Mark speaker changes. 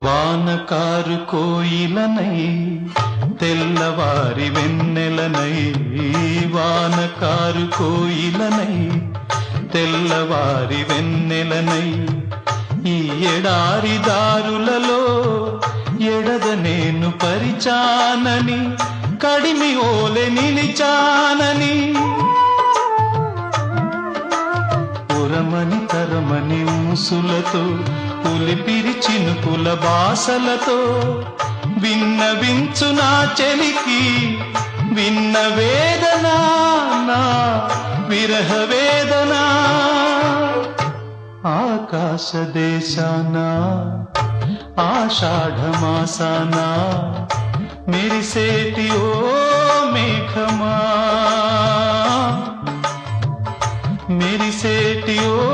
Speaker 1: వానకారు కోయిలనై తెల్లవారి వెన్నెలనై, వానకారు కోయిలనై తెల్లవారి వెన్నెలనై, ఈ ఎడారి దారులలో ఎడద నేను పరిచానని, కడిమి ఓలె నిలిచానని, ఉరమని తరమని ఊసులతో ఉలిపిరి చినుకుల బాసలతో విన్నవించు నా చెలికి విన్న వేదన, నా విరహ వేదన. ఆకాశ దేశాన ఆషాఢమాసాన మెరిసేటి ఓ మేఘమా, మెరిసేటి ఓ